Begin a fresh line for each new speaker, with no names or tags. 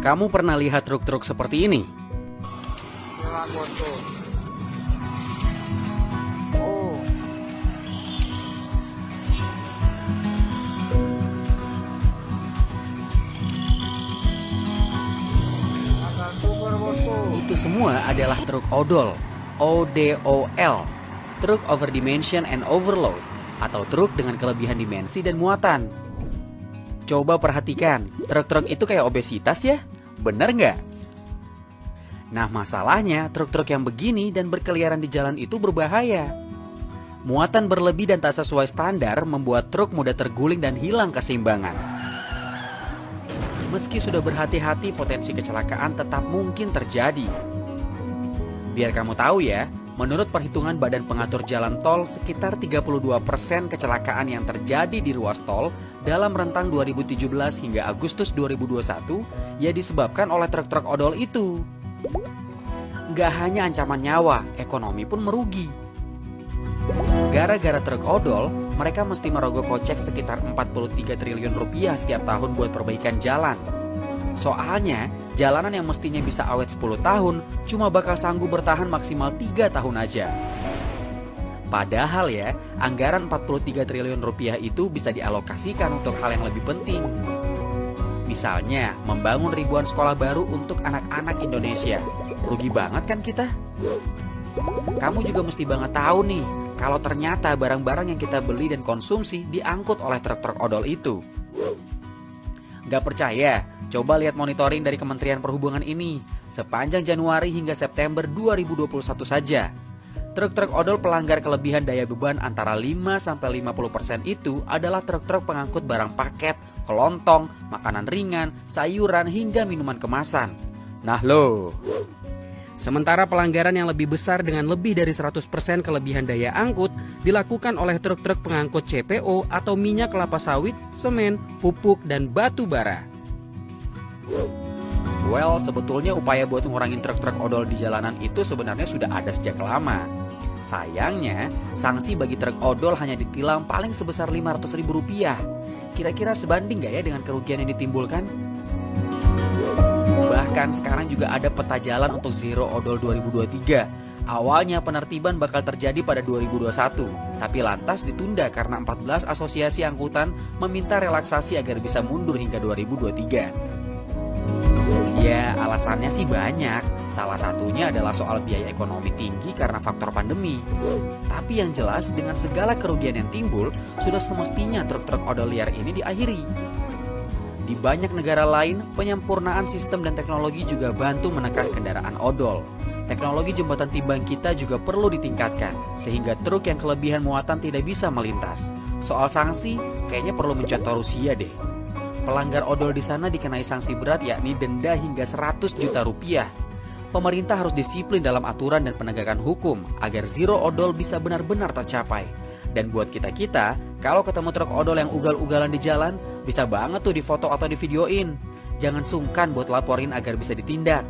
Kamu pernah lihat truk-truk seperti ini?
Oh, agak super bosku.
Itu semua adalah truk odol, ODOL, Truk Overdimension and Overload, atau truk dengan kelebihan dimensi dan muatan. Coba perhatikan, truk-truk itu kayak obesitas ya? Bener nggak? Nah masalahnya, truk-truk yang begini dan berkeliaran di jalan itu berbahaya. Muatan berlebih dan tak sesuai standar membuat truk mudah terguling dan hilang keseimbangan. Meski sudah berhati-hati, potensi kecelakaan tetap mungkin terjadi. Biar kamu tahu ya, menurut perhitungan Badan Pengatur Jalan Tol, sekitar 32% kecelakaan yang terjadi di ruas tol dalam rentang 2017 hingga Agustus 2021 ya disebabkan oleh truk-truk odol itu. Nggak hanya ancaman nyawa, ekonomi pun merugi. Gara-gara truk odol, mereka mesti merogoh kocek sekitar 43 triliun rupiah setiap tahun buat perbaikan jalan. Soalnya, jalanan yang mestinya bisa awet 10 tahun cuma bakal sanggup bertahan maksimal 3 tahun aja. Padahal ya, anggaran 43 triliun rupiah itu bisa dialokasikan untuk hal yang lebih penting. Misalnya, membangun ribuan sekolah baru untuk anak-anak Indonesia. Rugi banget kan kita? Kamu juga mesti banget tahu nih, kalau ternyata barang-barang yang kita beli dan konsumsi diangkut oleh truk-truk odol itu. Gak percaya? Coba lihat monitoring dari Kementerian Perhubungan ini. Sepanjang Januari hingga September 2021 saja, truk-truk odol pelanggar kelebihan daya beban antara 5-50% itu adalah truk-truk pengangkut barang paket, kelontong, makanan ringan, sayuran, hingga minuman kemasan. Nah loh. Sementara pelanggaran yang lebih besar dengan lebih dari 100% kelebihan daya angkut dilakukan oleh truk-truk pengangkut CPO atau minyak kelapa sawit, semen, pupuk, dan batu bara. Well, sebetulnya upaya buat ngurangin truk-truk odol di jalanan itu sebenarnya sudah ada sejak lama. Sayangnya, sanksi bagi truk odol hanya ditilang paling sebesar Rp500.000. Kira-kira sebanding gak ya dengan kerugian yang ditimbulkan? Bahkan sekarang juga ada peta jalan untuk Zero Odol 2023. Awalnya penertiban bakal terjadi pada 2021, tapi lantas ditunda karena 14 asosiasi angkutan meminta relaksasi agar bisa mundur hingga 2023. Ya, alasannya sih banyak. Salah satunya adalah soal biaya ekonomi tinggi karena faktor pandemi. Tapi yang jelas, dengan segala kerugian yang timbul, sudah semestinya truk-truk odol liar ini diakhiri. Di banyak negara lain, penyempurnaan sistem dan teknologi juga bantu menekan kendaraan odol. Teknologi jembatan timbang kita juga perlu ditingkatkan, sehingga truk yang kelebihan muatan tidak bisa melintas. Soal sanksi, kayaknya perlu mencontoh Rusia deh. Pelanggar odol di sana dikenai sanksi berat, yakni denda hingga 100 juta rupiah. Pemerintah harus disiplin dalam aturan dan penegakan hukum agar zero odol bisa benar-benar tercapai. Dan buat kita-kita, kalau ketemu truk odol yang ugal-ugalan di jalan, bisa banget tuh difoto atau divideoin. Jangan sungkan buat laporin agar bisa ditindak.